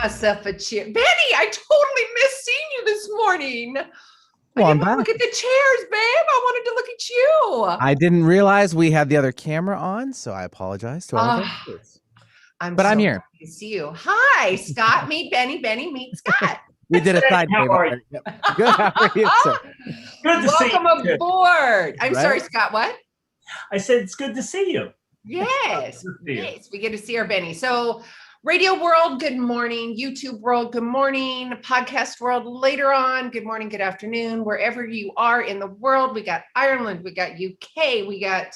myself a chair. Benny, I totally missed seeing you this morning. Well, I I'm didn't want back. to look at the chairs, babe. I wanted to look at you. I didn't realize we had the other camera on, so I apologize to all of our Ah, viewers. I'm But I'm so here. happy to see you. Hi, Scott. Meet Benny. Benny, meet Scott. We did a side How game are you? already. Yep. Good. How are you, sir? Good to see Welcome you. aboard. I'm Right? sorry, Scott. What? I said it's good to see you. Yes. Good to see you. Yes. We get to see our Benny. So, radio world, good morning. YouTube world, good morning. Podcast world, later on, good morning, good afternoon. Wherever you are in the world, we got Ireland, we got UK, we got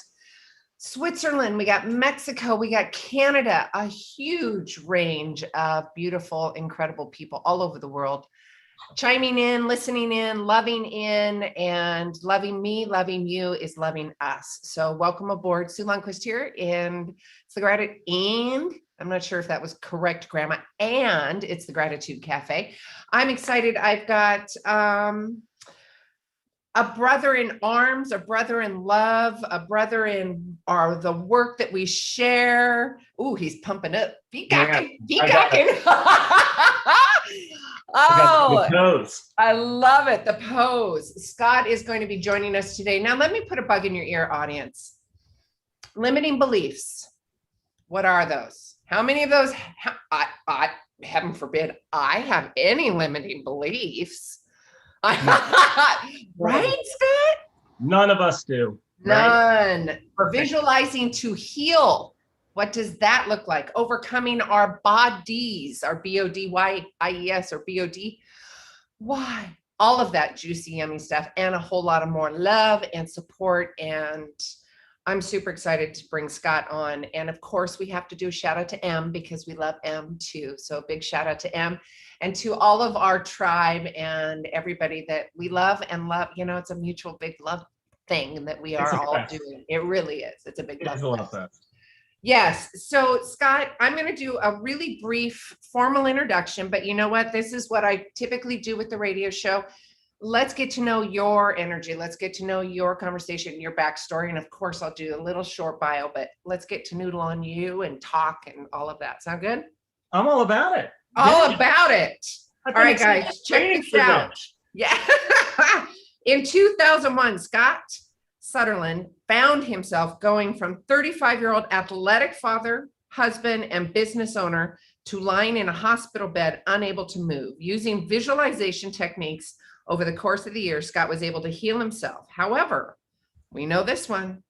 Switzerland, we got Mexico, we got Canada, a huge range of beautiful, incredible people all over the world chiming in, listening in, loving in, and loving me, loving you is loving us. So welcome aboard. Sue Lundquist here, and it's the gratitude, and I'm not sure if that was correct grammar, and it's the Gratitude Cafe. I'm excited. I've got a brother in arms, a brother in love, a brother in the work that we share. Ooh, he's pumping up. Peacocking. Oh, Pose. I love it. The pose. Scott is going to be joining us today. Now, let me put a bug in your ear, audience. Limiting beliefs. What are those? How many of those? I heaven forbid, I have any limiting beliefs. Right, Scott? None of us do. None. Right? Perfect. Visualizing to heal. What does that look like? Overcoming our bodies, our BODYIES or BOD. Why? All of that juicy, yummy stuff and a whole lot of more love and support. And I'm super excited to bring Scott on. And of course, we have to do a shout out to M because we love M too. So a big shout out to M and to all of our tribe and everybody that we love and love. You know, it's a mutual big love thing that we are all doing. It really is. It's a big love fest. Yes. So, Scott, I'm going to do a really brief formal introduction, but you know what? This is what I typically do with the radio show. Let's get to know your energy. Let's get to know your conversation, your backstory. And of course, I'll do a little short bio, but let's get to noodle on you and talk and all of that. Sound good? I'm all about it. All about it. All right, guys, check this out. This. Yeah. In 2001, Scott Sunderland found himself going from 35-year-old athletic father, husband, and business owner to lying in a hospital bed, unable to move. Using visualization techniques over the course of the year, Scott was able to heal himself. However, we know this one,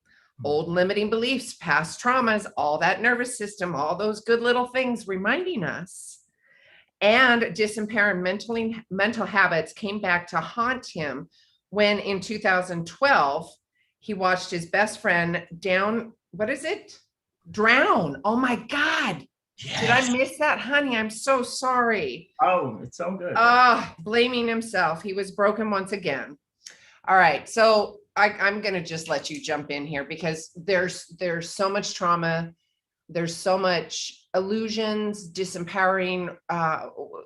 old limiting beliefs, past traumas, all that nervous system, all those good little things reminding us, and disempowering mental habits came back to haunt him when in 2012, he watched his best friend drown. Oh my God. Yes. Did I miss that, honey? I'm so sorry. Oh, it's so good. Blaming himself. He was broken once again. All right. So I'm going to just let you jump in here because there's so much trauma. There's so much illusions, disempowering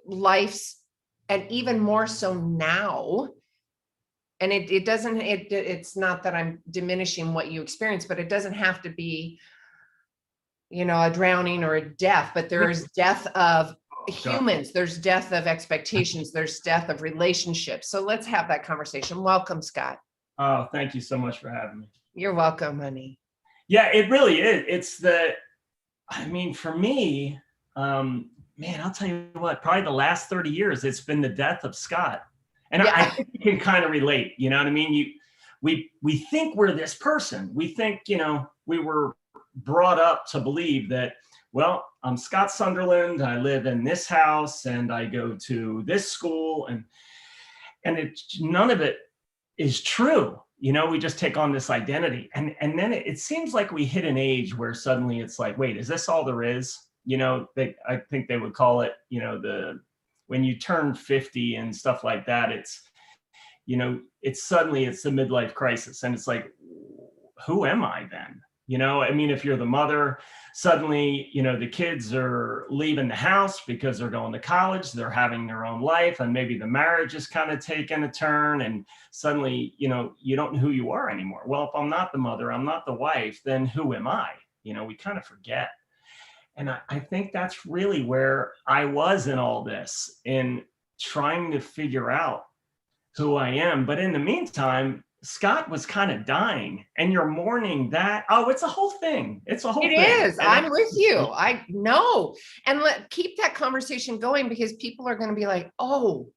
lives, and even more so now. And it's not that I'm diminishing what you experience, but it doesn't have to be, you know, a drowning or a death, but there is death of humans. There's death of expectations. There's death of relationships. So let's have that conversation. Welcome, Scott. Oh, thank you so much for having me. You're welcome, honey. Yeah, it really is. For me, man, I'll tell you what, probably the last 30 years, it's been the death of Scott. And yeah. I think you can kind of relate, you know what I mean? We think we're this person. We think, you know, we were brought up to believe that, well, I'm Scott Sunderland. I live in this house and I go to this school and none of it is true. You know, we just take on this identity. And then it seems like we hit an age where suddenly it's like, wait, is this all there is? You know, I think they would call it, you know, when you turn 50 and stuff like that, it's, you know, it's the midlife crisis. And it's like, who am I then? You know, I mean, if you're the mother, suddenly, you know, the kids are leaving the house because they're going to college, they're having their own life, and maybe the marriage is kind of taking a turn. And suddenly, you know, you don't know who you are anymore. Well, if I'm not the mother, I'm not the wife, then who am I? You know, we kind of forget. And I think that's really where I was in all this, in trying to figure out who I am. But in the meantime, Scott was kind of dying, and you're mourning that. Oh, it's a whole thing. It's a whole It thing. is. I'm with you. I know. And keep that conversation going, because people are going to be like, oh,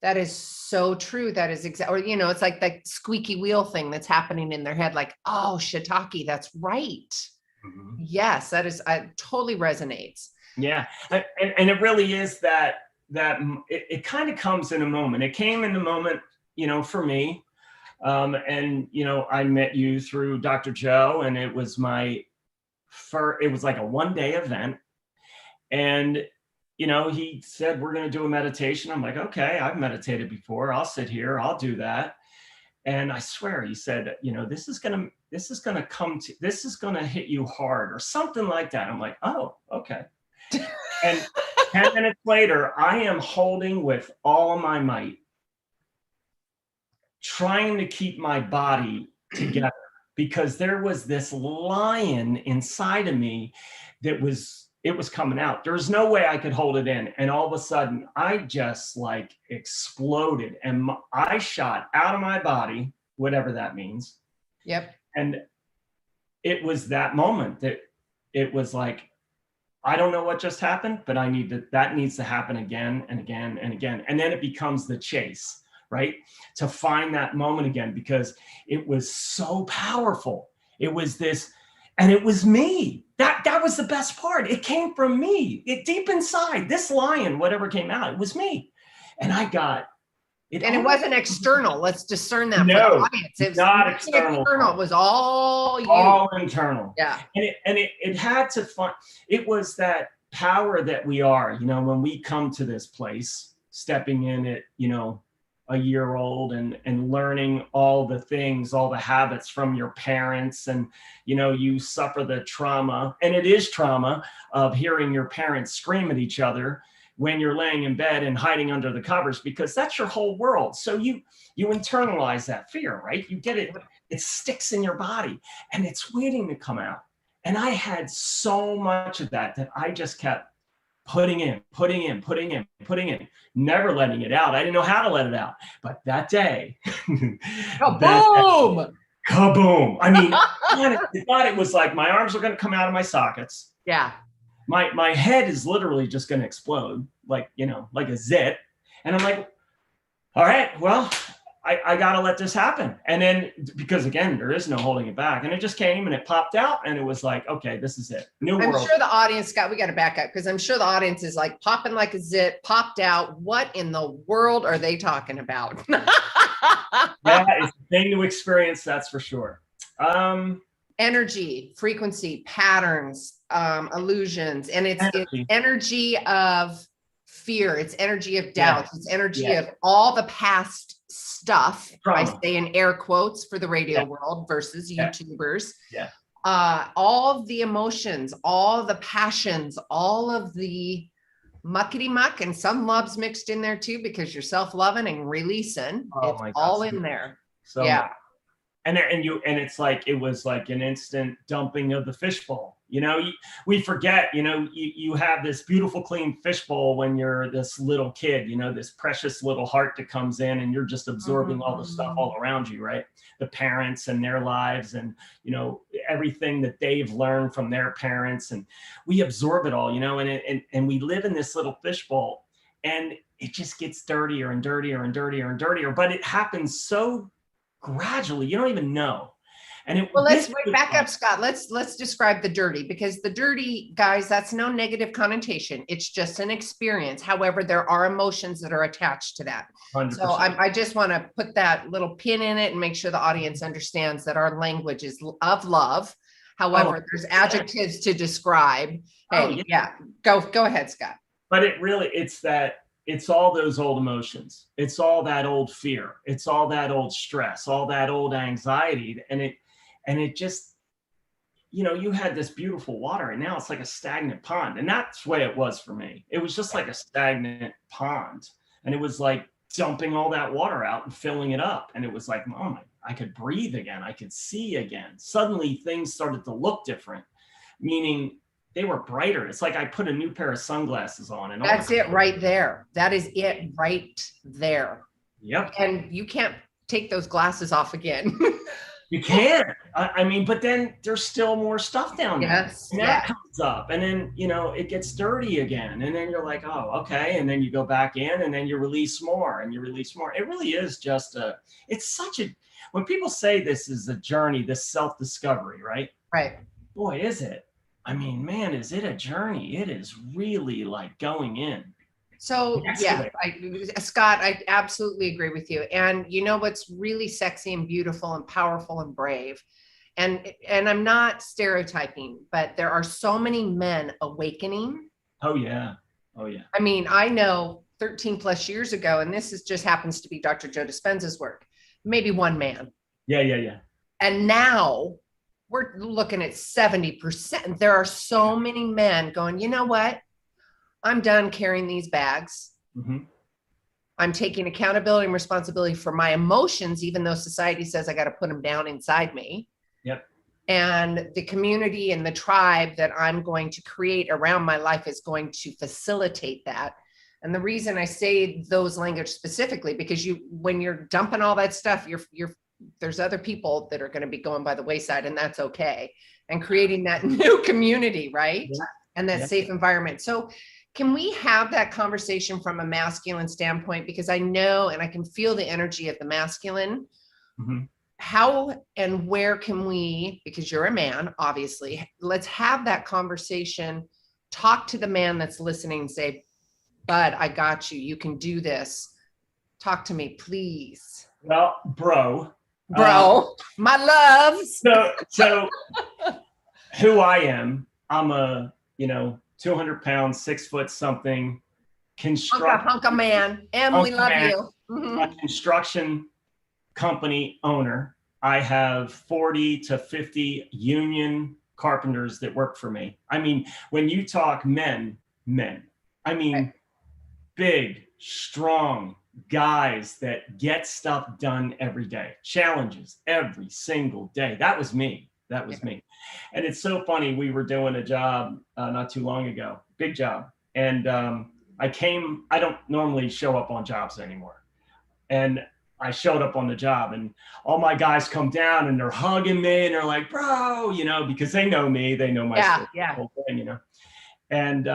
that is so true. That is exactly, or, you know, it's like that squeaky wheel thing that's happening in their head. Like, oh, shiitake, that's right. Mhm. Yes, that is, totally resonates. Yeah. And it really is that it kind of comes in a moment. It came in the moment, you know, for me. And, you know, I met you through Dr. Joe, and it was it was like a 1-day event. And, you know, he said, we're going to do a meditation. I'm like, okay, I've meditated before. I'll sit here. I'll do that. And I swear, he said, you know, this is going to hit you hard, or something like that. I'm like, oh, okay. And 10 minutes later, I am holding with all of my might, trying to keep my body together, because there was this lion inside of me that was coming out. There was no way I could hold it in. And all of a sudden, I just like exploded, and I shot out of my body, whatever that means. Yep. And it was that moment that it was like, I don't know what just happened, but that needs to happen again and again and again. And then it becomes the chase, right? To find that moment again, because it was so powerful. It was this, and it was me. That was the best part. It came from me. Deep inside, this lion, whatever came out, it was me. And I got it. And it wasn't external. Let's discern that. No, for the audience. It was not external. It was all you. All internal. Yeah. And it had to find, it was that power that we are, you know, when we come to this place, stepping in at, you know, a year old, and learning all the things, all the habits from your parents. And, you know, you suffer the trauma, and it is trauma, of hearing your parents scream at each other when you're laying in bed and hiding under the covers, because that's your whole world. So you internalize that fear, right? You get it. It sticks in your body, and it's waiting to come out. And I had so much of that I just kept putting in, never letting it out. I didn't know how to let it out. But that day, Kaboom! Kaboom. I mean, I thought it was like my arms were going to come out of my sockets. Yeah. My head is literally just going to explode, like, you know, like a zit. And I'm like, all right, well, I got to let this happen. And then, because again, there is no holding it back. And it just came and it popped out, and it was like, okay, this is it. New world. I'm sure the audience, Scott, we got to back up, because I'm sure the audience is like popping like a zit, popped out. What in the world are they talking about? Yeah, it's a thing to experience, that's for sure. Energy, frequency, patterns, illusions, and it's energy of fear. It's energy of doubt. It's energy of all the past stuff. I say in air quotes for the radio world versus YouTubers. Yeah. All of the emotions, all the passions, all of the muckety muck, and some love's mixed in there too, because you're self-loving and releasing. It's all in there. So yeah. And it's like, it was like an instant dumping of the fishbowl. You know, we forget, you know, you have this beautiful, clean fishbowl when you're this little kid, you know, this precious little heart that comes in, and you're just absorbing all the stuff all around you, right? The parents and their lives, and, you know, everything that they've learned from their parents, and we absorb it all, you know, and we live in this little fishbowl, and it just gets dirtier and dirtier and dirtier and dirtier, but it happens so gradually, you don't even know. And let's back up, Scott. Let's describe the dirty, because the dirty, guys, that's no negative connotation. It's just an experience. However, there are emotions that are attached to that. 100%. So I just want to put that little pin in it and make sure the audience understands that our language is of love. However, there's adjectives to describe. Hey, go ahead, Scott. But it's all those old emotions. It's all that old fear. It's all that old stress, all that old anxiety. And it just, you know, you had this beautiful water, and now it's like a stagnant pond. And that's the way it was for me. It was just like a stagnant pond. And it was like dumping all that water out and filling it up. And it was like, oh my, I could breathe again. I could see again. Suddenly things started to look different, meaning they were brighter. It's like I put a new pair of sunglasses on and all. That's it right there. That is it right there. Yep. And you can't take those glasses off again. You can. I mean, but then there's still more stuff down there. Yes. And that comes up, and then, you know, it gets dirty again. And then you're like, oh, okay. And then you go back in, and then you release more and you release more. It really is just it's such a, when people say this is a journey, this self-discovery, right? Right. Boy, is it. I mean, man, is it a journey? It is really like going in. So yeah, Scott, I absolutely agree with you. And you know what's really sexy and beautiful and powerful and brave, and I'm not stereotyping, but there are so many men awakening. Oh yeah. Oh yeah. I mean, I know 13 plus years ago, and this is just happens to be Dr. Joe Dispenza's work, maybe one man. Yeah. And now we're looking at 70%. There are so many men going, you know what? I'm done carrying these bags. Mm-hmm. I'm taking accountability and responsibility for my emotions, even though society says I got to put them down inside me. Yep. And the community and the tribe that I'm going to create around my life is going to facilitate that. And the reason I say those language specifically, because when you're dumping all that stuff, there's other people that are going to be going by the wayside, and that's okay. And creating that new community, right? Yeah. And that safe environment. So can we have that conversation from a masculine standpoint? Because I know, and I can feel the energy of the masculine. Mm-hmm. How and where can we, because you're a man, obviously, let's have that conversation, talk to the man that's listening and say, bud, I got you. You can do this. Talk to me, please. Well, bro, my loves. So who I am, I'm a, 200 pounds, 6 foot something, hunk of man. We love you. Mm-hmm. A construction company owner. I have 40 to 50 union carpenters that work for me. I mean, when you talk men, I mean, right. Big, strong guys that get stuff done every day, challenges every single day. That was me. Me. And it's so funny. We were doing a job not too long ago, big job. And I don't normally show up on jobs anymore. And I showed up on the job, and all my guys come down and they're hugging me and they're like, bro, because they know me, they know my story, the whole thing, And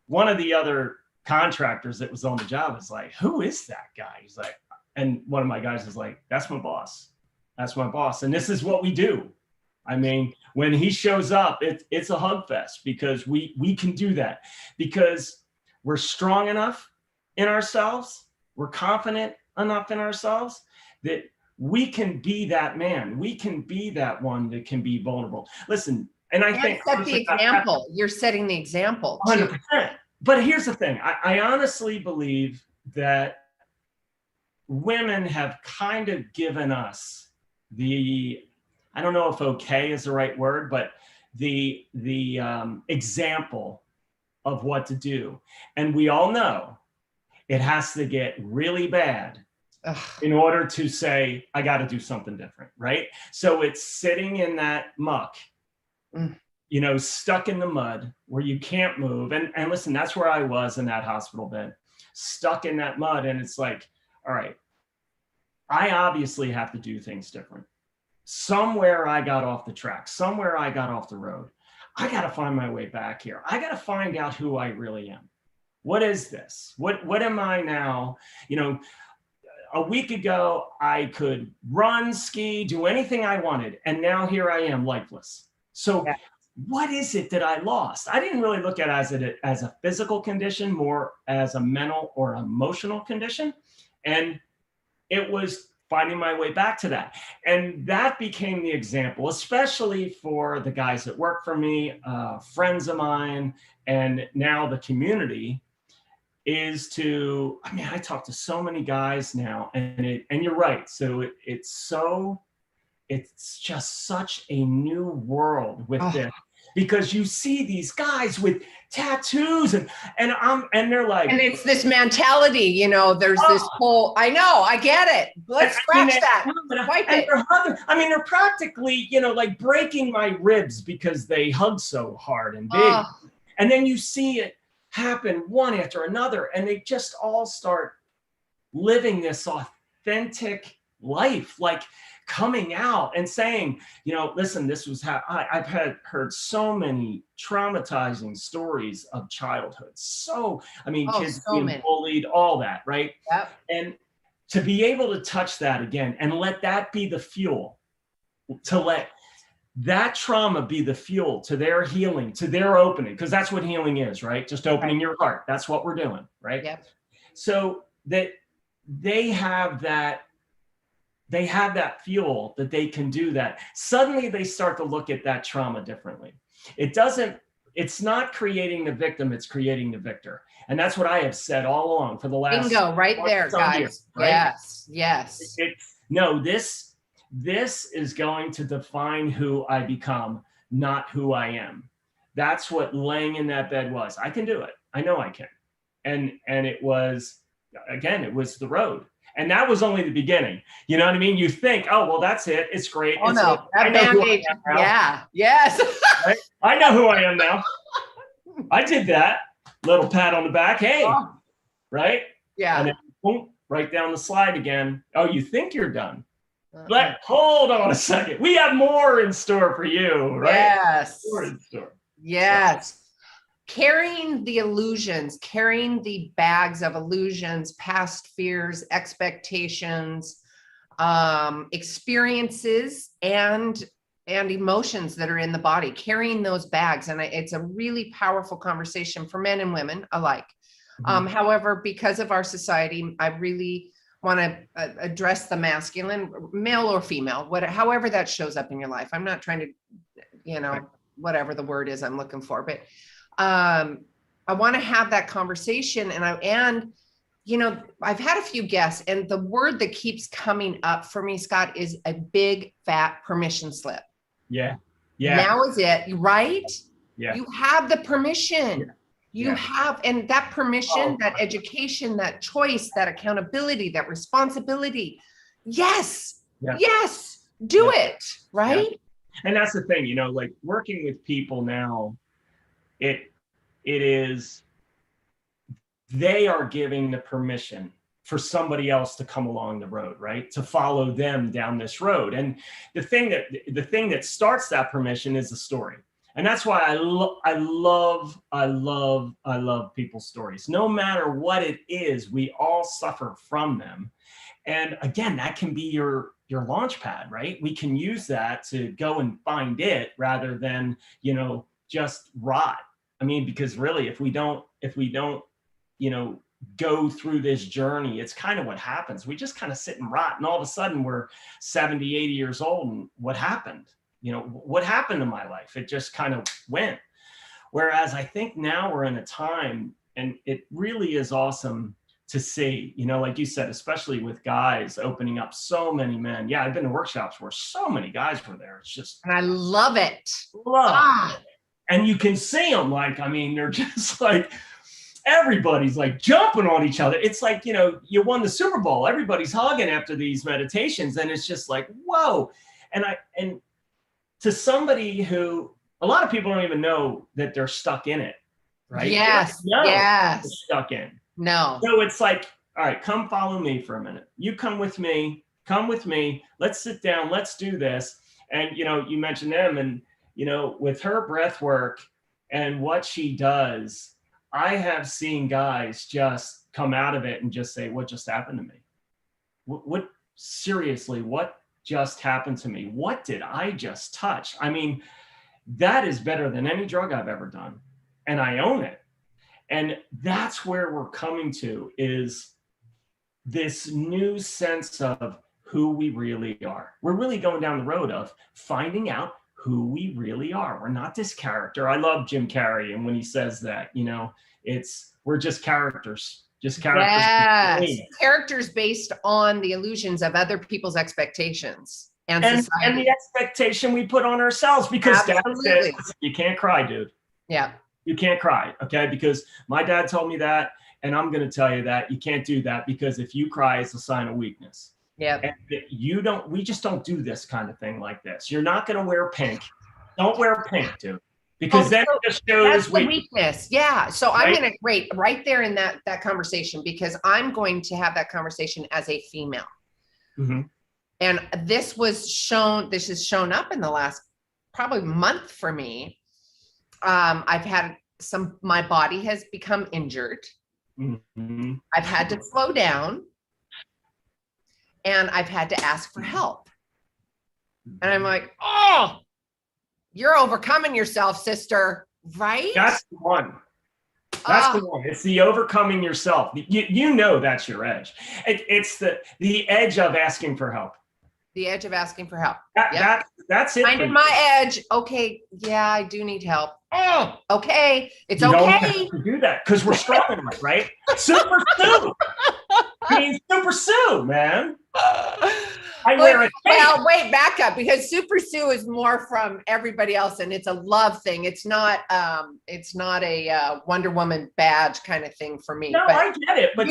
one of the other contractors that was on the job is like, who is that guy? He's like, and one of my guys is like, that's my boss. And this is what we do. I mean, when he shows up, it's a hug fest, because we can do that, because we're strong enough in ourselves. We're confident enough in ourselves that we can be that man. We can be that one that can be vulnerable. Listen, and I think set the example. You're setting the example. 100%. But here's the thing. I honestly believe that women have kind of given us I don't know if okay is the right word, but the example of what to do. And we all know it has to get really bad in order to say, I got to do something different, right? So it's sitting in that muck, stuck in the mud where you can't move. And listen, that's where I was in that hospital bed, stuck in that mud. And it's like, all right, I obviously have to do things different. Somewhere I got off the track, somewhere I got off the road. I got to find my way back here. I got to find out who I really am. What is this? What am I now? A week ago, I could run, ski, do anything I wanted. And now here I am, lifeless. So what is it that I lost? I didn't really look at it as a physical condition, more as a mental or emotional condition. And it was finding my way back to that. And that became the example, especially for the guys that work for me, friends of mine, and now the community, is to, I talk to so many guys now, and you're right. So it's just such a new world with this, because you see these guys with tattoos and they're like, and it's this mentality, you know, there's this whole, I know, I get it. Let's scratch that. Wipe it. They're practically, you know, like breaking my ribs because they hug so hard and big. And then you see it happen one after another, and they just all start living this authentic life, like coming out and saying, you know, listen, this was how I've heard so many traumatizing stories of childhood. So, I mean, kids being bullied, all that, right? Yep. And to be able to touch that again and let that be the fuel, to let that trauma be the fuel to their healing, to their opening, because that's what healing is, right? Just opening your heart. That's what we're doing, right? Yep. So that they have that fuel that they can do that. Suddenly they start to look at that trauma differently. It's not creating the victim, it's creating the victor. And that's what I have said all along for the last— Bingo, right there, guys. Years, right? Yes. This is going to define who I become, not who I am. That's what laying in that bed was. I can do it. I know I can. And it was, again, it was the road. And that was only the beginning. You know what I mean? You think, oh, well, that's it. It's great. Oh, no. That Band-Aid. Yeah. Yes. Right? I know who I am now. I did that. Little pat on the back. Hey. Oh. Right? Yeah. And then, boom, right down the slide again. Oh, you think you're done? Hold on a second. We have more in store for you, right? Yes. More in store. Yes. Carrying the illusions, carrying the bags of illusions, past fears, expectations, experiences, and emotions that are in the body, carrying those bags. And it's a really powerful conversation for men and women alike. However, because of our society, I really want to address the masculine, male or female, however that shows up in your life. I'm not trying to, you know, whatever the word is I'm looking for, but I want to have that conversation. And you know, I've had a few guests, and the word that keeps coming up for me, Scott, is a big fat permission slip. Yeah. Now is it, right? Yeah. You have the permission. Yeah. You have, and that permission, that education, that choice, that accountability, that responsibility. Yes. Yes. Do it. Right. Yeah. And that's the thing, you know, like working with people now, it is, they are giving the permission for somebody else to come along the road, right? To follow them down this road. And the thing that starts that permission is the story. And that's why I love people's stories. No matter what it is, we all suffer from them. And again, that can be your launch pad, right? We can use that to go and find it rather than, you know, just rot. I mean, because really, if we don't, you know, go through this journey, it's kind of what happens. We just kind of sit and rot. And all of a sudden we're 70, 80 years old. And what happened? You know, what happened to my life? It just kind of went. Whereas I think now we're in a time, and it really is awesome to see, you know, like you said, especially with guys opening up, so many men. Yeah, I've been to workshops where so many guys were there. It's just, and I love it. And you can see them, like, I mean, they're just like, everybody's like jumping on each other. It's like, you know, you won the Super Bowl. Everybody's hugging after these meditations. And it's just like, whoa. And to somebody who, a lot of people don't even know that they're stuck in it, right? Yes. They're stuck in. No. So it's like, all right, come follow me for a minute. You come with me. Let's sit down. Let's do this. And, you know, you mentioned them, and, you know, with her breath work and what she does, I have seen guys just come out of it and just say, what just happened to me? What seriously, what just happened to me? What did I just touch? I mean, that is better than any drug I've ever done. And I own it. And that's where we're coming to, is this new sense of who we really are. We're really going down the road of finding out who we really are. We're not this character. I love Jim Carrey. And when he says that, you know, we're just characters. Yes. Characters based on the illusions of other people's expectations and society. And the expectation we put on ourselves, because that's it. You can't cry, dude. Yeah. You can't cry, okay? Because my dad told me that, and I'm going to tell you that you can't do that, because if you cry, it's a sign of weakness. Yeah. And we just don't do this kind of thing like this. You're not going to wear pink. Don't wear pink, dude, because then it just shows that's the weakness. Yeah. So I'm going to right there in that conversation, because I'm going to have that conversation as a female. Mm-hmm. And this has shown up in the last probably month for me. I've had my body has become injured. Mm-hmm. I've had to slow down, and I've had to ask for help. And I'm like, oh, you're overcoming yourself, sister, right? That's the one. That's the one. It's the overcoming yourself. You know that's your edge. It's the edge of asking for help. The edge of asking for help. That's it. Finding my edge. Okay, yeah, I do need help. Oh, okay, it's you okay. Don't have to do that because we're strong enough, right? Super Sue. I mean, Super Sue, man. Well, wait, back up, because Super Sue is more from everybody else, and it's a love thing. It's not a Wonder Woman badge kind of thing for me. No, but I get it, but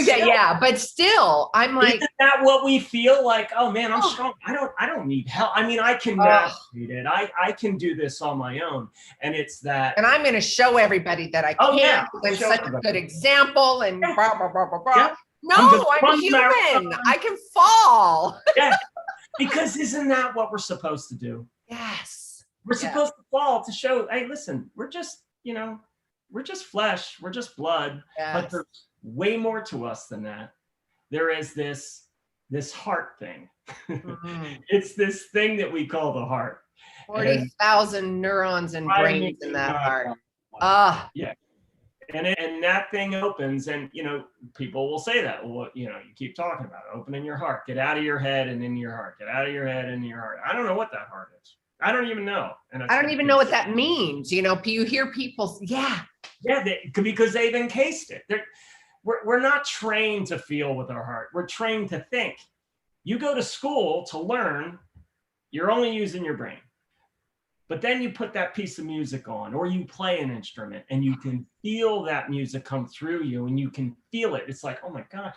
still, I'm like, isn't that what we feel like? Oh man, I'm strong. I don't need help. I mean, I can navigate it. I can do this on my own, and it's that. And I'm going to show everybody that I can. Yeah. I'm such a good example, and blah blah blah blah blah. Yeah. No, I'm human. I can fall. Yeah. Because isn't that what we're supposed to do? Yes. We're supposed to fall to show, hey, listen, we're just flesh, we're just blood, but there's way more to us than that. There is this heart thing. Mm-hmm. It's this thing that we call the heart. 40,000 neurons and brains in that heart. Yeah. And that thing opens, and people will say that. Well, you keep talking about it, opening your heart, get out of your head and into your heart, get out of your head and into your heart. I don't know what that heart is. I don't even know. And I don't even know what that means. You hear people, because they've encased it. We're not trained to feel with our heart. We're trained to think. You go to school to learn. You're only using your brain. But then you put that piece of music on, or you play an instrument, and you can feel that music come through you, and you can feel it. It's like, oh my God,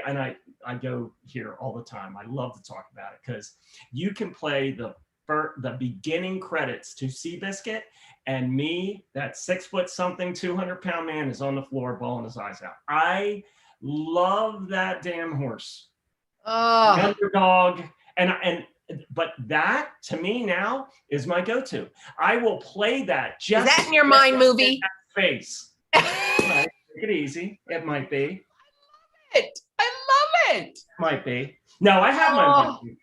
and I go here all the time. I love to talk about it, because you can play the beginning credits to Seabiscuit, and me, that 6-foot-something, 200-pound man, is on the floor bawling his eyes out. I love that damn horse. Oh. The underdog, but that to me now is my go-to. I will play that. Just is that in your mind movie? Face. Right. Take it easy. It might be. I love it. Might be. No, I have my movie.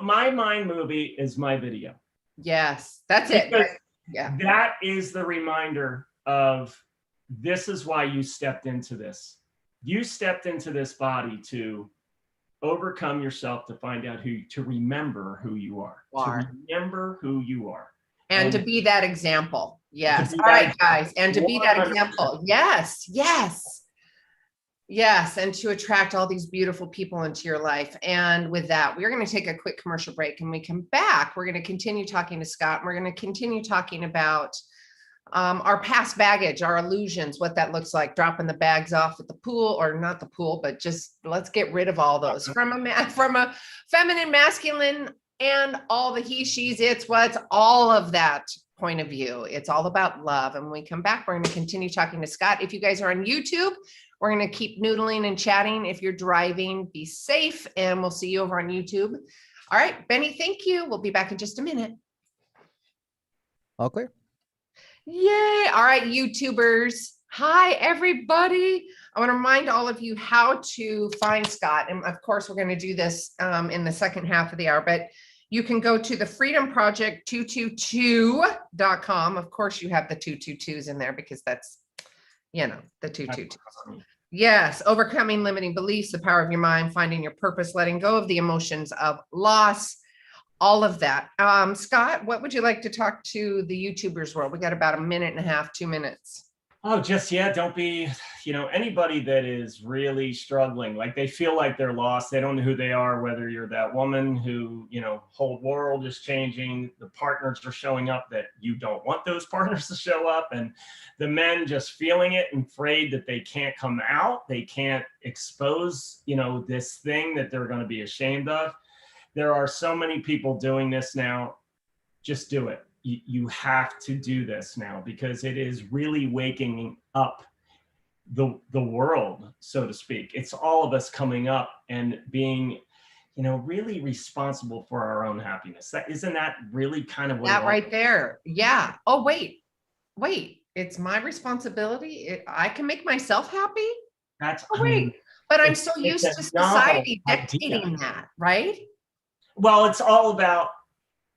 My mind movie is my video. Yes, that's it. Yeah. That is the reminder of, this is why you stepped into this. You stepped into this body to overcome yourself, to find out to remember who you are. To remember who you are. And to be that example. Yes. All right, guys. And to be that example. Yes. Yes. Yes. And to attract all these beautiful people into your life. And with that, we're going to take a quick commercial break. And when we come back, we're going to continue talking to Scott. And we're going to continue talking about our past baggage, our illusions, what that looks like, dropping the bags off at the pool, or not the pool, but just let's get rid of all those from a feminine, masculine, and all the he, she's, it's, what's, all of that point of view. It's all about love. And when we come back, we're going to continue talking to Scott. If you guys are on YouTube, we're going to keep noodling and chatting. If you're driving, be safe, and we'll see you over on YouTube. All right, Benny, thank you. We'll be back in just a minute. All clear. Yay. All right, YouTubers. Hi, everybody. I want to remind all of you how to find Scott. And of course, we're going to do this in the second half of the hour, but you can go to the freedomproject222.com. Of course, you have the 222s in there, because that's, the 222s. Yes. Overcoming limiting beliefs, the power of your mind, finding your purpose, letting go of the emotions of loss, all of that. Scott, what would you like to talk to the YouTubers world? We got about a minute and a half, 2 minutes. Oh, just, yeah, don't be, anybody that is really struggling, like they feel like they're lost. They don't know who they are, whether you're that woman who, whole world is changing, the partners are showing up that you don't want those partners to show up, and the men just feeling it and afraid that they can't come out. They can't expose, this thing that they're going to be ashamed of. There are so many people doing this now. Just do it. You have to do this now, because it is really waking up the world, so to speak. It's all of us coming up and being, really responsible for our own happiness. Isn't that really kind of what that right there? Yeah. Oh, wait, it's my responsibility. I can make myself happy. That's, oh, wait, but I'm so used to society dictating that, right? Well, it's all about,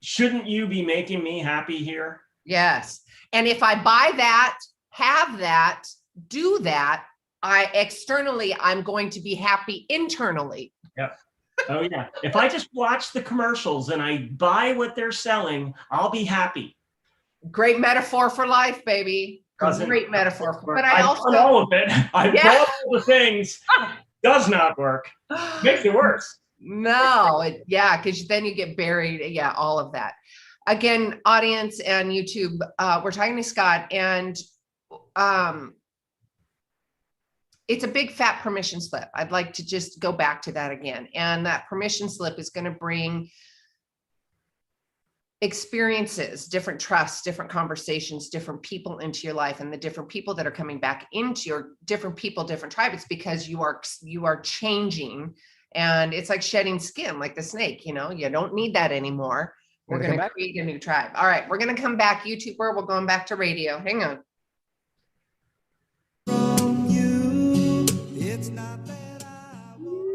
shouldn't you be making me happy here? Yes. And if I buy that, have that, do that, I'm going to be happy internally. Yep. Oh yeah. If I just watch the commercials and I buy what they're selling, I'll be happy. Great metaphor for life, baby. Great metaphor. But I've done all of it. I've done all the things. Does not work. Makes it worse. No, because then you get buried. Yeah, all of that. Again, audience and YouTube, we're talking to Scott, and it's a big fat permission slip. I'd like to just go back to that again. And that permission slip is going to bring experiences, different trusts, different conversations, different people into your life, and the different people that are coming back into your different people, different tribes. It's because you are changing. And it's like shedding skin, like the snake, you don't need that anymore. We're going to create a new tribe. All right, we're going to come back. YouTuber, we're going back to radio. Hang on.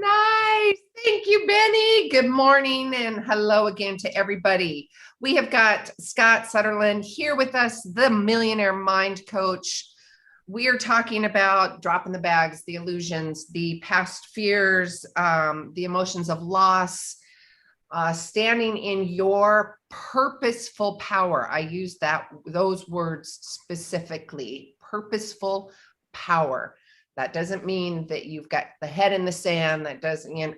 Nice. Thank you, Benny. Good morning and hello again to everybody. We have got Scott Sunderland here with us, the Millionaire Mind Coach. We are talking about dropping the bags, the illusions, the past fears, the emotions of loss, standing in your purposeful power. I use those words specifically, purposeful power. That doesn't mean that you've got the head in the sand. That doesn't,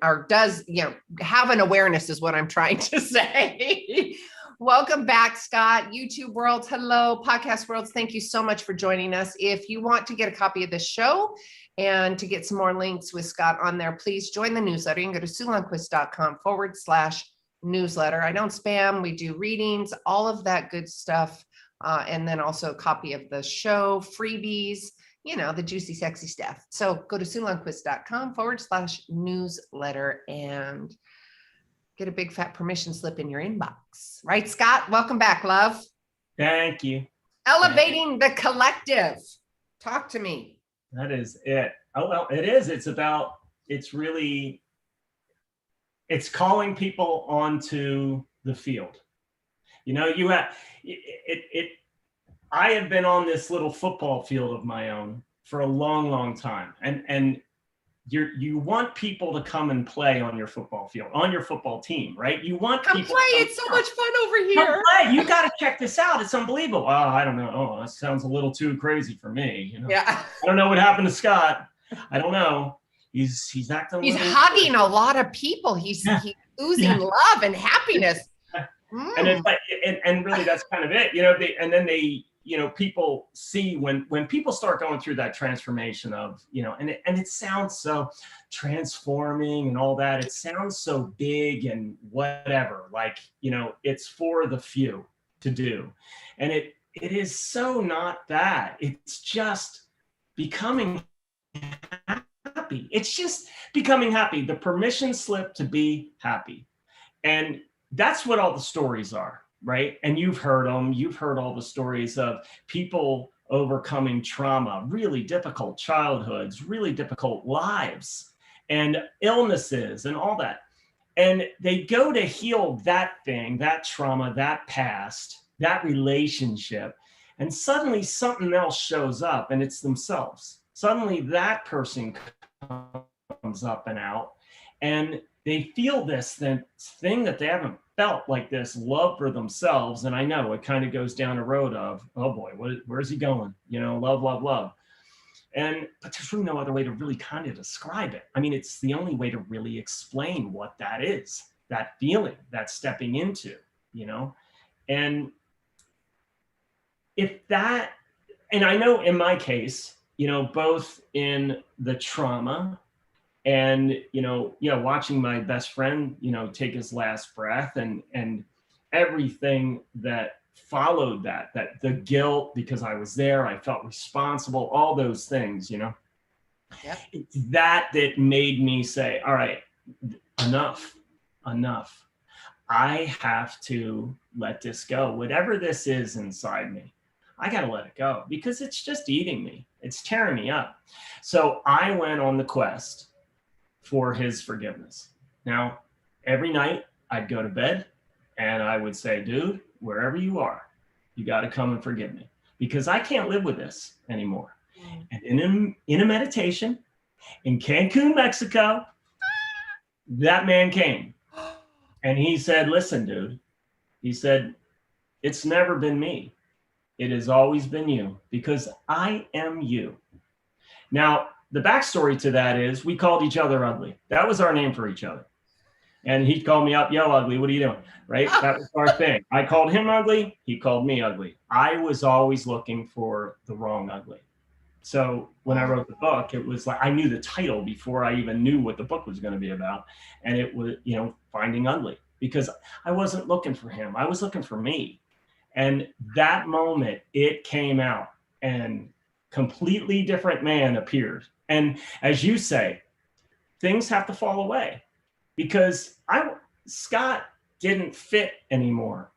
have an awareness is what I'm trying to say. Welcome back, Scott. YouTube world, hello. Podcast worlds, thank you so much for joining us. If you want to get a copy of this show and to get some more links with Scott on there, please join the newsletter. You can go to SueLundquist.com/newsletter. I don't spam. We do readings, all of that good stuff. And then also a copy of the show, freebies, the juicy, sexy stuff. So go to SueLundquist.com/newsletter and get a big fat permission slip in your inbox. Right, Scott? Welcome back, love. Thank you. Elevating the collective. Talk to me. That is it. Oh, well, it is. It's calling people onto the field. I have been on this little football field of my own for a long, long time. And you want people to come and play on your football field, on your football team, right? You want come people play. It's so much fun over here. Come play. You got to check this out. It's unbelievable. Oh, I don't know. Oh, that sounds a little too crazy for me. Yeah. I don't know what happened to Scott. I don't know. He's acting. He's hugging a lot of people. He's oozing love and happiness. And it's like, and really, that's kind of it. People see when people start going through that transformation of, and it sounds so transforming and all that. It sounds so big and whatever, like, it's for the few to do. And it is so not that. It's just becoming happy. It's just becoming happy. The permission slip to be happy. And that's what all the stories are. Right. And you've heard them. You've heard all the stories of people overcoming trauma, really difficult childhoods, really difficult lives and illnesses and all that. And they go to heal that thing, that trauma, that past, that relationship. And suddenly something else shows up and it's themselves. Suddenly that person comes up and out and they feel this thing that they haven't felt like this love for themselves. And I know it kind of goes down a road of, oh boy, where's he going? You know, love, love, love. But there's really no other way to really kind of describe it. I mean, it's the only way to really explain what that is, that feeling, that stepping into, you know? And if that, and I know in my case, you know, both in the trauma and, watching my best friend, take his last breath and everything that followed that the guilt because I was there, I felt responsible, all those things, Yep. It's that made me say, all right, enough. I have to let this go. Whatever this is inside me, I got to let it go because it's just eating me. It's tearing me up. So I went on the quest for his forgiveness. Now, every night I'd go to bed and I would say, dude, wherever you are, you got to come and forgive me because I can't live with this anymore. And in a meditation in Cancun, Mexico, that man came and he said, listen, dude, he said, it's never been me. It has always been you because I am you. Now, the backstory to that is we called each other ugly. That was our name for each other. And he called me up, yo, ugly, what are you doing? Right? That was our thing. I called him ugly. He called me ugly. I was always looking for the wrong ugly. So when I wrote the book, it was like, I knew the title before I even knew what the book was going to be about. And it was, Finding Ugly, because I wasn't looking for him. I was looking for me. And that moment it came out and completely different man appeared. And as you say, things have to fall away because Scott didn't fit anymore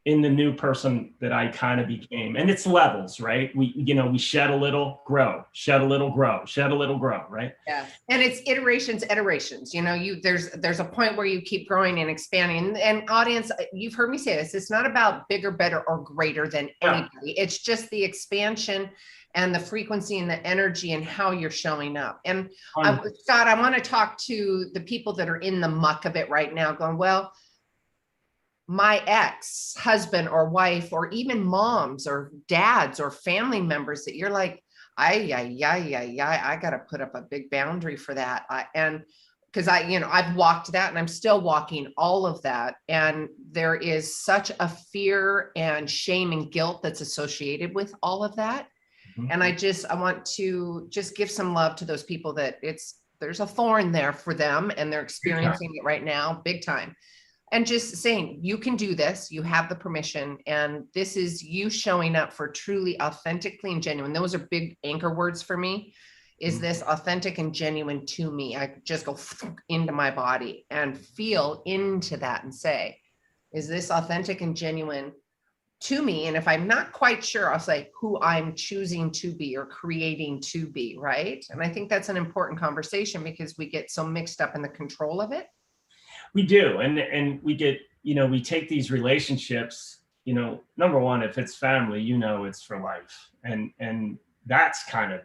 in the new person that I kind of became. And it's levels, right? We shed a little, grow, shed a little, grow, shed a little, grow, right? Yeah. And it's iterations. There's a point where you keep growing and expanding. And audience, you've heard me say this, it's not about bigger, better, or greater than anybody. It's just the expansion and the frequency and the energy and how you're showing up. And Scott, I want to talk to the people that are in the muck of it right now going, well, my ex-husband or wife, or even moms or dads or family members that you're like, I got to put up a big boundary for that. And because I've walked that and I'm still walking all of that. And there is such a fear and shame and guilt that's associated with all of that. Mm-hmm. And I want to just give some love to those people that there's a thorn there for them and they're experiencing it right now, big time. And just saying, you can do this, you have the permission, and this is you showing up for truly authentically and genuine. Those are big anchor words for me. Is this authentic and genuine to me? I just go into my body and feel into that and say, is this authentic and genuine to me? And if I'm not quite sure, I'll say who I'm choosing to be or creating to be, right? And I think that's an important conversation because we get so mixed up in the control of it. We do. And we get, we take these relationships, number one, if it's family, it's for life. And that's kind of,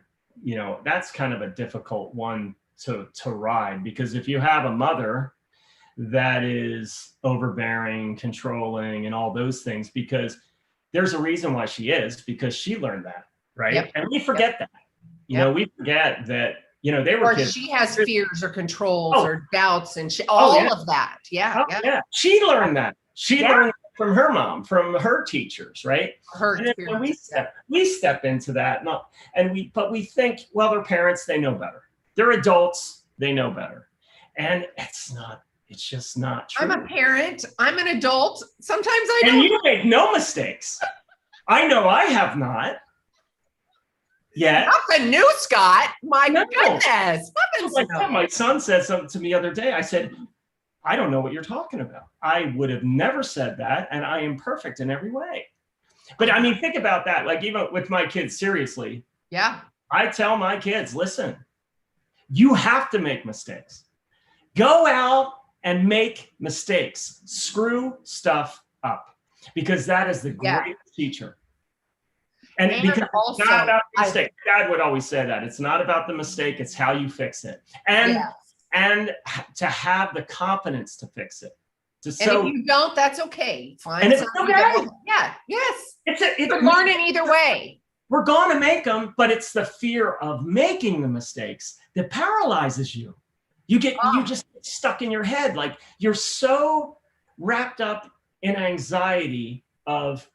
that's kind of a difficult one to ride, because if you have a mother that is overbearing, controlling, and all those things, because there's a reason why she is, because she learned that, right? Yep. And we forget that, we forget that, they were kids. She has fears or controls or doubts and all of that. Yeah. Yeah. She learned that. She learned from her mom, from her teachers, right? And we step into that. But we think, well, they're parents, they know better. They're adults, they know better. And it's just not true. I'm a parent. I'm an adult. Sometimes I don't. And you make no mistakes. I know I have not. Yeah. Nothing new, Scott. My goodness. My son said something to me the other day. I said, I don't know what you're talking about. I would have never said that. And I am perfect in every way. But I mean, think about that. Like even with my kids, seriously. Yeah. I tell my kids, listen, you have to make mistakes. Go out and make mistakes. Screw stuff up. Because that is the greatest teacher. And because also, it's not about the mistake. Dad would always say that. It's not about the mistake. It's how you fix it. And to have the confidence to fix it, Just And so, if you don't, that's okay. Find and it's something okay. that will, yeah, yes. It's Learning either way. We're going to make them, but it's the fear of making the mistakes that paralyzes you. You just get stuck in your head. Like you're so wrapped up in anxiety of,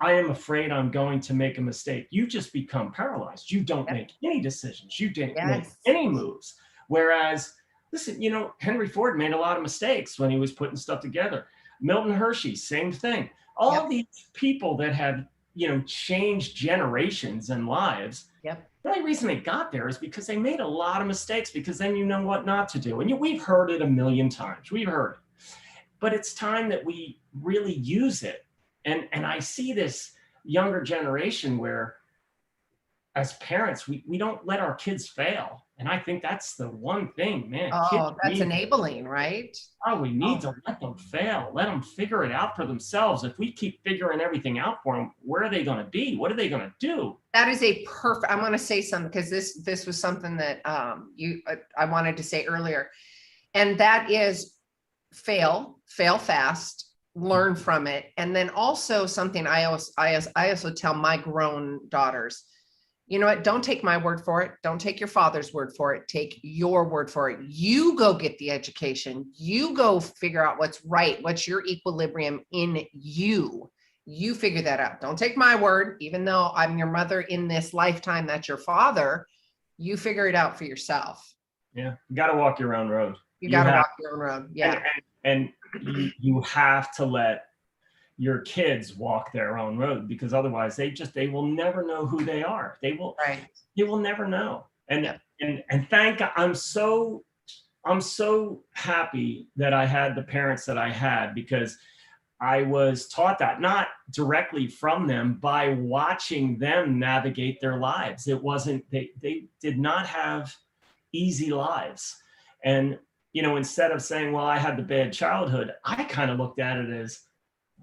I am afraid I'm going to make a mistake. You just become paralyzed. You don't make any decisions. You didn't make any moves. Whereas, listen, Henry Ford made a lot of mistakes when he was putting stuff together. Milton Hershey, same thing. All these people that have, changed generations and lives. Yep. The only reason they got there is because they made a lot of mistakes, because then you know what not to do. And we've heard it a million times. We've heard it. But it's time that we really use it. And I see this younger generation where, as parents, we don't let our kids fail. And I think that's the one thing, man. Oh, that's enabling, right? Oh, we need to let them fail. Let them figure it out for themselves. If we keep figuring everything out for them, where are they going to be? What are they going to do? That is a perfect, I want to say something, because this was something that I wanted to say earlier. And that is fail fast, learn from it. And then also something I also tell my grown daughters, you know what? Don't take my word for it. Don't take your father's word for it. Take your word for it. You go get the education. You go figure out what's right. What's your equilibrium in you? You figure that out. Don't take my word, even though I'm your mother in this lifetime, that's your father. You figure it out for yourself. Yeah. You got to walk your own road. You got to walk your own road. Yeah. And you have to let your kids walk their own road, because otherwise they will never know who they are. They will never know. And I'm so happy that I had the parents that I had, because I was taught that, not directly from them, by watching them navigate their lives. It wasn't, they did not have easy lives. And, instead of saying, well, I had the bad childhood, I kind of looked at it as,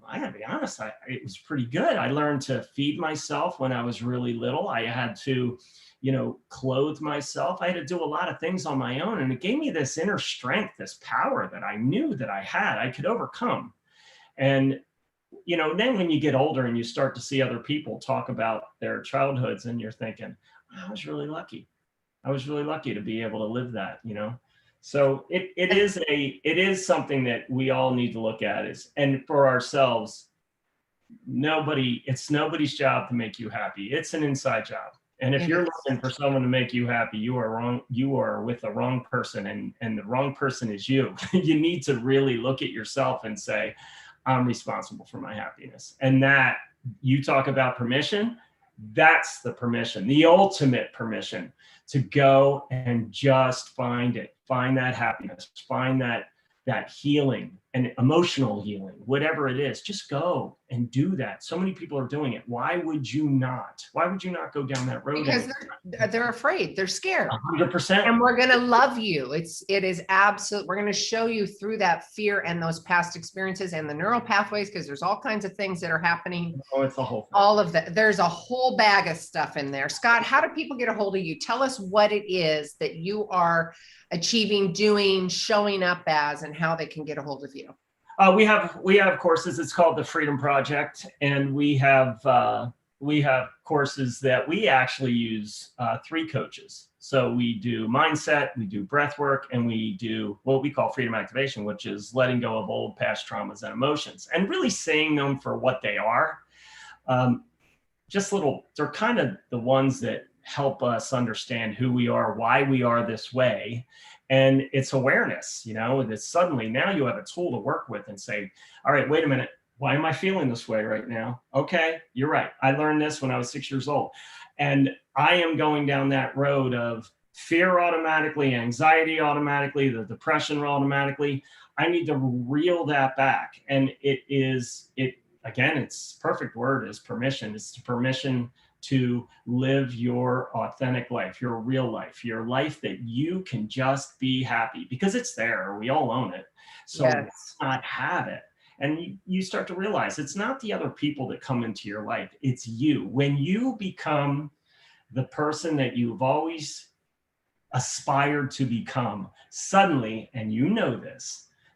I gotta be honest, it was pretty good. I learned to feed myself when I was really little. I had to, clothe myself. I had to do a lot of things on my own. And it gave me this inner strength, this power that I knew that I had, I could overcome. And, then when you get older and you start to see other people talk about their childhoods, and you're thinking, I was really lucky. I was really lucky to be able to live that, So it is something that we all need to look at, and for ourselves, it's nobody's job to make you happy. It's an inside job. And if you're looking for someone to make you happy, you are wrong. You are with the wrong person, and the wrong person is you. You need to really look at yourself and say, I'm responsible for my happiness. And that, you talk about permission, that's the permission, the ultimate permission, to go and just find it, find that happiness, find that healing and emotional healing, whatever it is. Just go and do that. So many people are doing it. Why would you not? Why would you not go down that road? Because they're afraid, they're scared. 100%. And we're going to love you. It is absolute. We're going to show you through that fear and those past experiences and the neural pathways, because there's all kinds of things that are happening. Oh, it's the whole thing. All of that. There's a whole bag of stuff in there. Scott, how do people get a hold of you? Tell us what it is that you are achieving, doing, showing up as, and how they can get a hold of you. We have courses. It's called the Freedom Project, and we have courses that we actually use 3 coaches. So we do mindset, we do breath work, and we do what we call freedom activation, which is letting go of old past traumas and emotions, and really seeing them for what they are. They're kind of the ones that help us understand who we are, why we are this way. And it's awareness, that suddenly now you have a tool to work with and say, all right, wait a minute. Why am I feeling this way right now? Okay, you're right. I learned this when I was 6 years old. And I am going down that road of fear automatically, anxiety automatically, the depression automatically. I need to reel that back. And its perfect word is permission. It's permission to live your authentic life, your real life, your life that you can just be happy, because it's there. We all own it. So let's not have it. And you start to realize it's not the other people that come into your life. It's you. When you become the person that you've always aspired to become, suddenly, and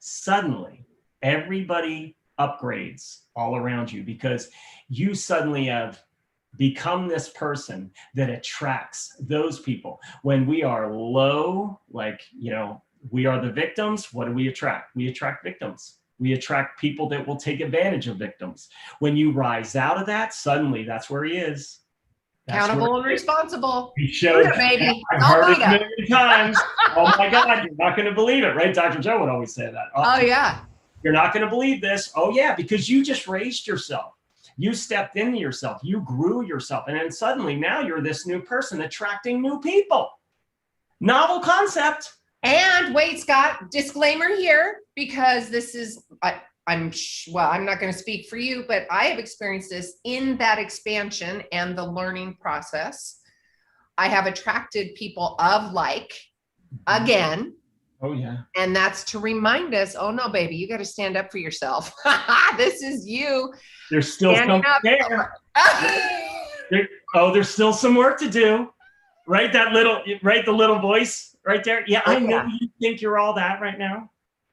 suddenly everybody upgrades all around you because you suddenly have become this person that attracts those people. When we are low, like, we are the victims, what do we attract? We attract victims. We attract people that will take advantage of victims. When you rise out of that, suddenly that's where he is. Accountable and responsible. He showed, Buddha, baby. I've heard it a million times. Oh my God, you're not going to believe it, right? Dr. Joe would always say that. Oh yeah. You're not going to believe this. Oh yeah, because you just raised yourself. You stepped into yourself. You grew yourself. And then suddenly now you're this new person attracting new people. Novel concept. And wait, Scott, disclaimer here, because this is, I'm not going to speak for you, but I have experienced this in that expansion and the learning process. I have attracted people of like, again. Oh yeah. And that's to remind us, oh no, baby, you got to stand up for yourself. This is you. There's still something there. There's still some work to do. Right? The little voice right there. Yeah, I know you think you're all that right now.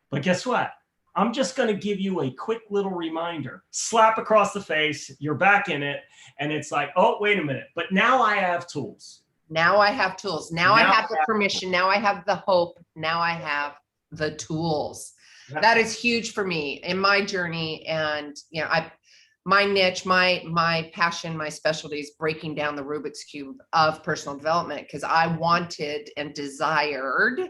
But guess what? I'm just going to give you a quick little reminder. Slap across the face. You're back in it. And it's like, oh, wait a minute. But now I have tools. Now I have tools. Now I have the permission. Now I have the hope. Now I have the tools. That is huge for me in my journey. And, my niche, my passion, my specialty is breaking down the Rubik's Cube of personal development, because I wanted and desired,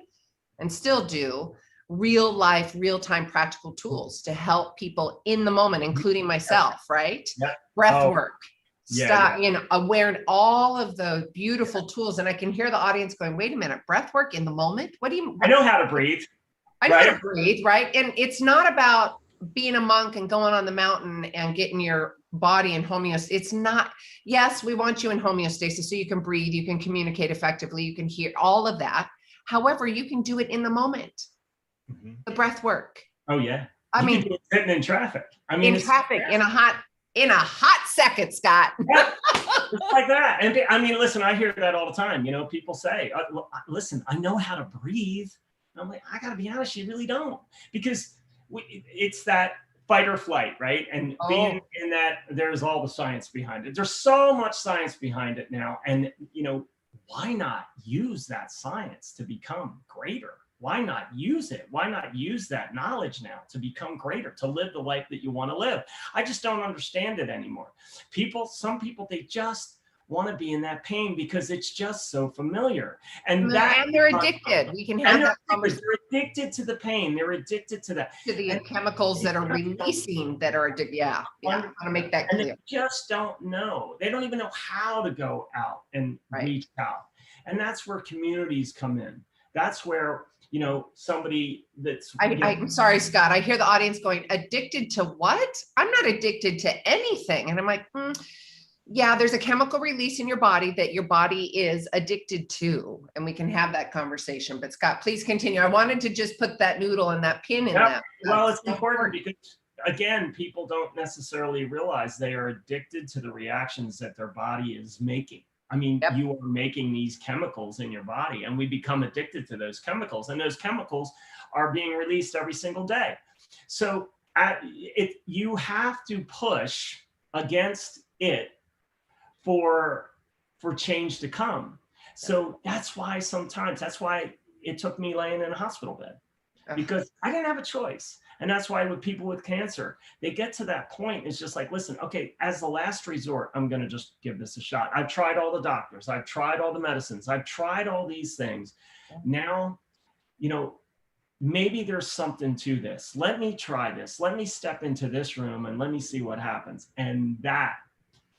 and still do, real life, real-time practical tools to help people in the moment, including myself, right? Yeah. Breath work. Stop, aware, all of the beautiful tools. And I can hear the audience going, wait a minute, breath work in the moment? What do you? I know how to breathe. I know how to breathe, right? And it's not about being a monk and going on the mountain and getting your body in homeostasis. It's not, yes, we want you in homeostasis so you can breathe, you can communicate effectively, you can hear all of that. However, you can do it in the moment. The breath work. Oh yeah. I mean, can do it sitting in traffic. I mean, in traffic, in a hot second, Scott. It's like that. And I mean, listen, I hear that all the time. People say, listen, I know how to breathe. And I'm like, I got to be honest, you really don't. Because it's that fight or flight, right? And being in that, there's all the science behind it. There's so much science behind it now. And, why not use that science to become greater? Why not use it? Why not use that knowledge now to become greater, to live the life that you want to live? I just don't understand it anymore. Some people, they just want to be in that pain because it's just so familiar. And they're addicted. We can have that conversation. They're addicted to the pain. They're addicted to that. To the chemicals that are releasing that are addicted. Yeah. I want to make that clear. And they just don't know. They don't even know how to go out and reach out. And that's where communities come in. That's where, somebody that's... I'm sorry, Scott. I hear the audience going, addicted to what? I'm not addicted to anything. And I'm like, yeah, there's a chemical release in your body that your body is addicted to, and we can have that conversation. But Scott, please continue. I wanted to just put that noodle and that pin in that. Well, it's important because, again, people don't necessarily realize they are addicted to the reactions that their body is making. I mean, you are making these chemicals in your body, and we become addicted to those chemicals, and those chemicals are being released every single day. So you have to push against it for change to come. So that's why it took me laying in a hospital bed, because I didn't have a choice. And that's why with people with cancer, they get to that point. It's just like, listen, okay, as the last resort, I'm going to just give this a shot. I've tried all the doctors. I've tried all the medicines. I've tried all these things. Now, maybe there's something to this. Let me try this. Let me step into this room and let me see what happens. And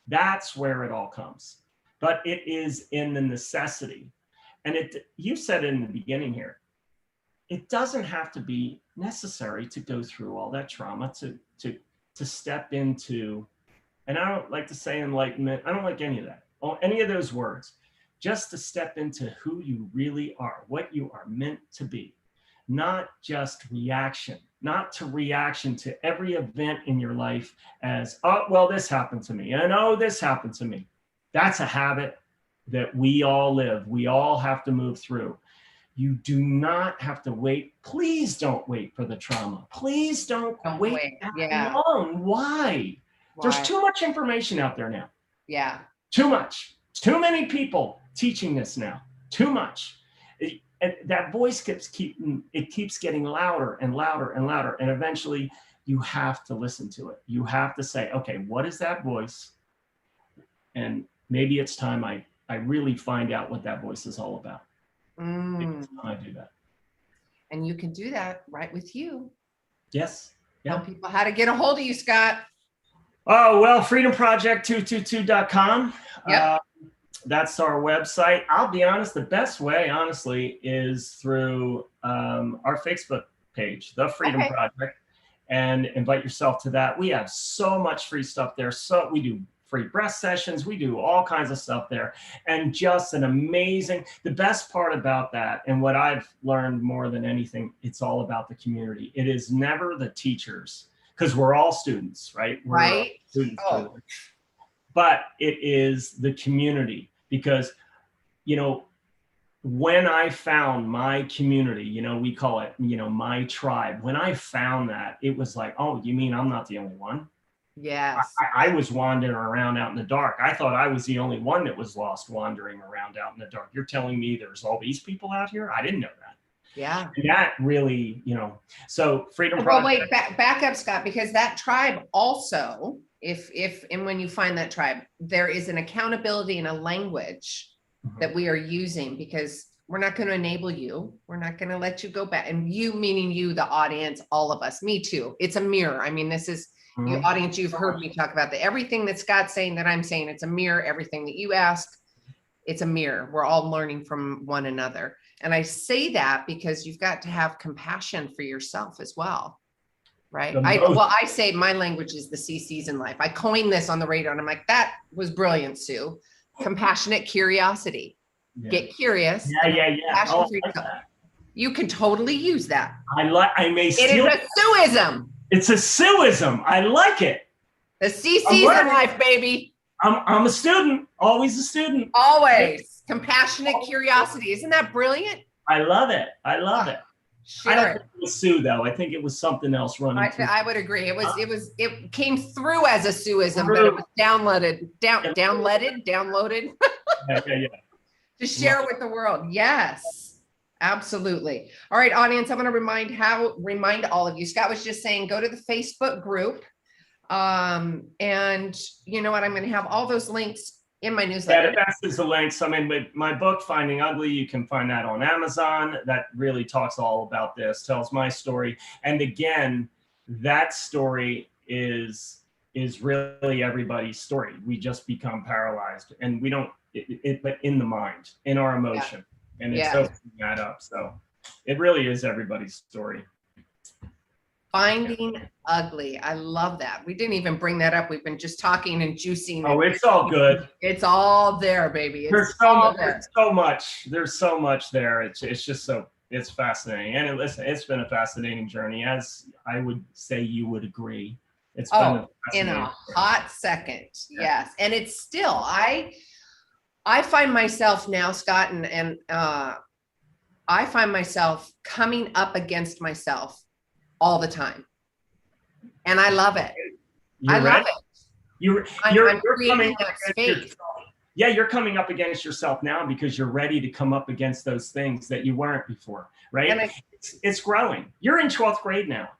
that's where it all comes. But it is in the necessity. And you said in the beginning here, it doesn't have to be necessary to go through all that trauma to step into, and I don't like to say enlightenment. I don't like any of that, any of those words, just to step into who you really are, what you are meant to be, not just reaction, not to reaction to every event in your life as, oh, well, this happened to me, and oh, this happened to me. That's a habit that we all live. We all have to move through. You do not have to wait. Please don't wait for the trauma. Please don't wait that long. Why? There's too much information out there now. Yeah. Too much. Too many people teaching this now. Too much. And that voice keeps getting louder and louder and louder. And eventually you have to listen to it. You have to say, okay, what is that voice? And maybe it's time I really find out what that voice is all about. I do that. And you can do that right with you. Yes. Tell people how to get a hold of you, Scott. Oh, well, freedomproject222.com. Yep. That's our website. I'll be honest, the best way, honestly, is through our Facebook page, The Freedom Project, and invite yourself to that. We have so much free stuff there. So we do free breath sessions. We do all kinds of stuff there. And just an amazing, the best part about that, and what I've learned more than anything, it's all about the community. It is never the teachers, because we're all students, right? We're all students. Oh. But it is the community, because, you know, when I found my community, you know, we call it, you know, my tribe. When I found that, it was like, oh, you mean I'm not the only one? Yes. I was wandering around out in the dark. I thought I was the only one that was lost wandering around out in the dark. You're telling me there's all these people out here? I didn't know that. Yeah. And that really, you know, so Freedom Well, Project. wait, back up, Scott, because that tribe also, if and when you find that tribe, there is an accountability and a language that we are using, because we're not going to enable you. We're not going to let you go back. And you, meaning you, the audience, all of us, me too. It's a mirror. I mean, this is, you audience, you've heard me talk about that. Everything that Scott's saying, that I'm saying, it's a mirror. Everything that you ask, it's a mirror. We're all learning from one another. And I say that because you've got to have compassion for yourself as well. Right. I say my language is the CCs in life. I coined this on the radio and I'm like, that was brilliant, Sue. Compassionate curiosity. Yeah. Get curious. Yeah. Oh, you can totally use that. It is a Sueism. It's a Sueism. I like it. The CCs in life, baby. I'm a student. Always a student. Always. Compassionate curiosity. Isn't that brilliant? I love it. I don't think it was Sue, though. I think it was something else running. I would agree. It came through as a Sueism, but it was downloaded. Yeah. To share with the world. Yes, absolutely. All right, audience, I'm going to remind all of you. Scott was just saying, go to the Facebook group. And you know what? I'm going to have all those links in my newsletter. Yeah, that's the links. I mean, with my book, Finding Ugly, you can find that on Amazon. That really talks all about this, tells my story. And again, that story is really everybody's story. We just become paralyzed, and we don't, but in the mind, in our emotion. Yeah. And it's opening that up. So it really is everybody's story. Finding Ugly. I love that. We didn't even bring that up. We've been just talking and juicing. Oh, it's all good. It's all there, baby. There's so much. There's so much there. It's just so, it's fascinating. And listen, it's been a fascinating journey, as I would say you would agree. It's been in a hot second. Yes. And it's still, I find myself now, Scott, and I find myself coming up against myself all the time. And I love it. I love it. You're creating that space. Yeah, you're coming up against yourself now because you're ready to come up against those things that you weren't before, right? And it's growing. You're in 12th grade now.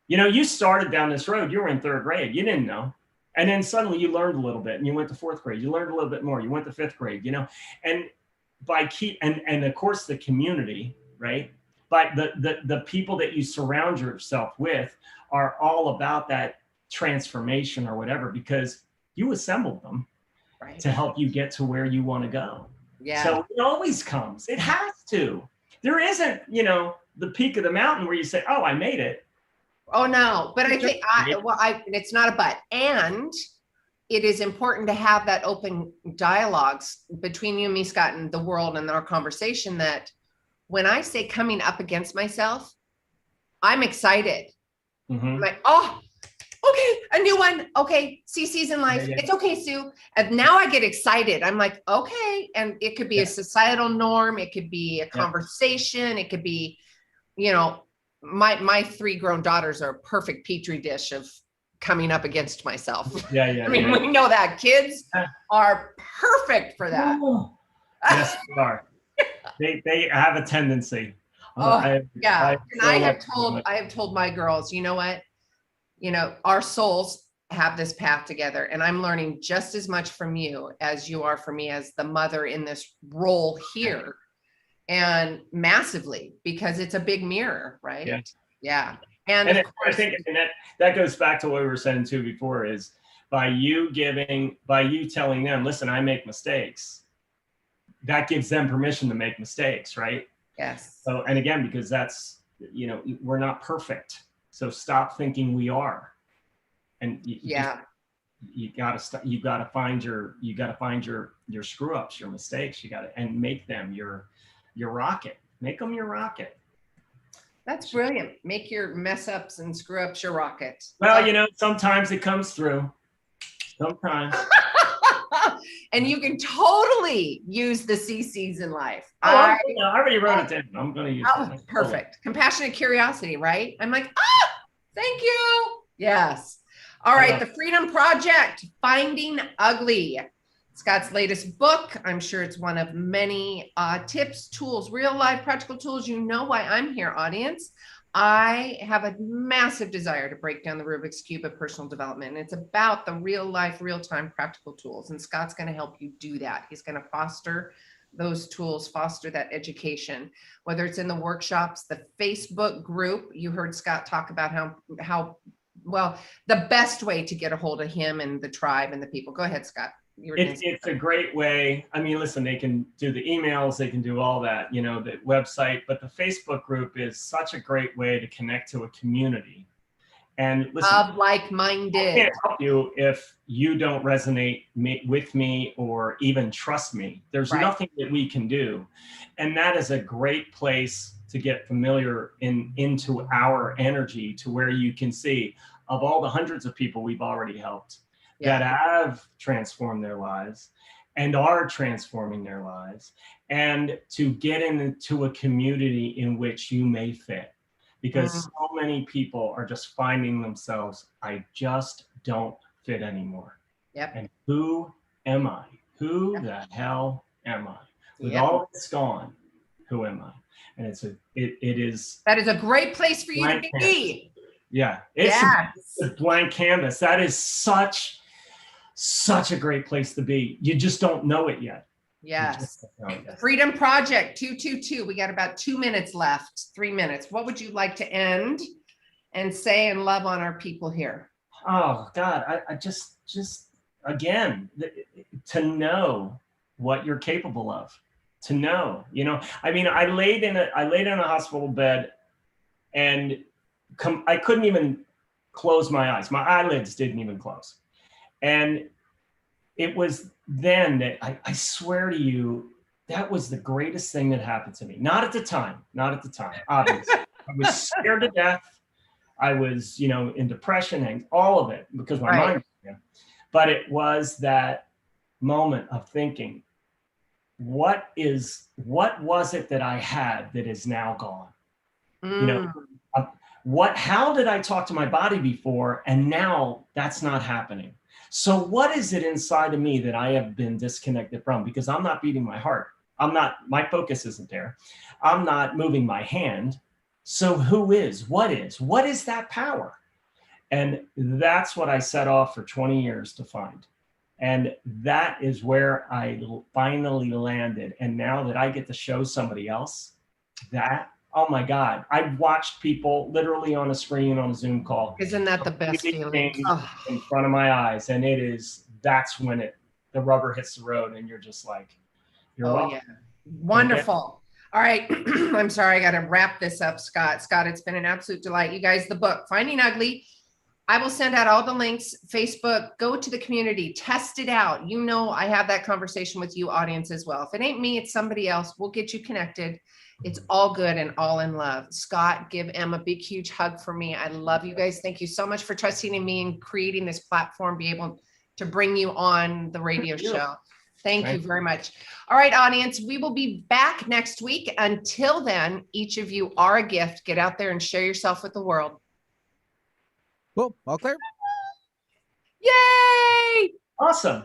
You know, you started down this road, you were in 3rd grade, you didn't know. And then suddenly you learned a little bit and you went to 4th grade, you learned a little bit more, you went to 5th grade, you know, and and of course the community, right? But the people that you surround yourself with are all about that transformation or whatever, because you assembled them to help you get to where you want to go. Yeah. So it always comes. It has to. There isn't, you know, the peak of the mountain where you say, oh, I made it. Oh, no. But I think it's not a but. And it is important to have that open dialogues between you and me, Scott, and the world and our conversation, that when I say coming up against myself, I'm excited. I'm like, oh, okay, a new one. Okay, CC's in life. Yeah. It's okay, Sue. And now I get excited. I'm like, okay. And it could be a societal norm. It could be a conversation. It could be, you know, my 3 grown daughters are a perfect petri dish of coming up against myself. Yeah. I mean, we know that kids are perfect for that. Oh, yes, they are. They have a tendency. And I have told my girls, you know what? You know, our souls have this path together, and I'm learning just as much from you as you are for me as the mother in this role here, and massively, because it's a big mirror, right? Yeah. And I think that goes back to what we were saying too before, is by you telling them, listen, I make mistakes, that gives them permission to make mistakes, right? Yes. So, and again, because that's, you know, we're not perfect. So stop thinking we are. And you gotta find your screw ups, your mistakes. And make them your rocket. Make them your rocket. That's brilliant. Make your mess ups and screw ups your rocket. Well, you know, sometimes it comes through. Sometimes. And you can totally use the CCs in life. I already wrote it down. I'm going to use it. Perfect. Compassionate curiosity, right? I'm like, thank you. Yes. All right. The Freedom Project, Finding Ugly. Scott's latest book. I'm sure it's one of many tips, tools, real life practical tools. You know why I'm here, audience. I have a massive desire to break down the Rubik's Cube of personal development. And it's about the real life, real time practical tools. And Scott's going to help you do that. He's going to foster those tools, foster that education, whether it's in the workshops, the Facebook group. You heard Scott talk about how well, the best way to get a hold of him and the tribe and the people. Go ahead, Scott. It's a great way. I mean, listen, they can do the emails, they can do all that, you know, the website, but the Facebook group is such a great way to connect to a community. And listen, of like-minded. I can't help you if you don't resonate with me or even trust me. There's nothing that we can do. And that is a great place to get familiar into our energy, to where you can see, of all the hundreds of people we've already helped, that have transformed their lives and are transforming their lives, and to get into a community in which you may fit. Because so many people are just finding themselves, I just don't fit anymore. Yep. And who am I? Who the hell am I? With all this gone, who am I? And that is a great place for you to be. Yeah. It's a blank canvas. That is such a great place to be. You just don't know it yet. Yes. Freedom Project 222. We got about 2 minutes left, 3 minutes. What would you like to end and say and love on our people here? Oh God, I just again, to know what you're capable of, to know, you know, I mean, I laid in a hospital bed, and I couldn't even close my eyes. My eyelids didn't even close. And it was then that I swear to you, that was the greatest thing that happened to me. Not at the time, obviously. I was scared to death. I was, you know, in depression and all of it, because my mind, but it was that moment of thinking, what was it that I had that is now gone? You know, how did I talk to my body before, and now that's not happening? So what is it inside of me that I have been disconnected from? Because I'm not beating my heart. My focus isn't there. I'm not moving my hand. So who is? What is that power? And that's what I set off for 20 years to find. And that is where I finally landed. And now that I get to show somebody else that, oh my God, I've watched people literally on a screen on a Zoom call. Isn't that the best feeling? In front of my eyes. And that's when the rubber hits the road, and you're just like, you're welcome. Yeah. Wonderful. All right. I'm sorry. I got to wrap this up, Scott. Scott, it's been an absolute delight. You guys, the book, Finding Ugly. I will send out all the links. Facebook, go to the community, test it out. You know, I have that conversation with you, audience, as well. If it ain't me, it's somebody else. We'll get you connected. It's all good and all in love. Scott, give Em a big, huge hug for me. I love you guys. Thank you so much for trusting in me and creating this platform, be able to bring you on the radio show. Thank you very much. All right, audience, we will be back next week. Until then, each of you are a gift. Get out there and share yourself with the world. Cool. All clear. Yay! Awesome.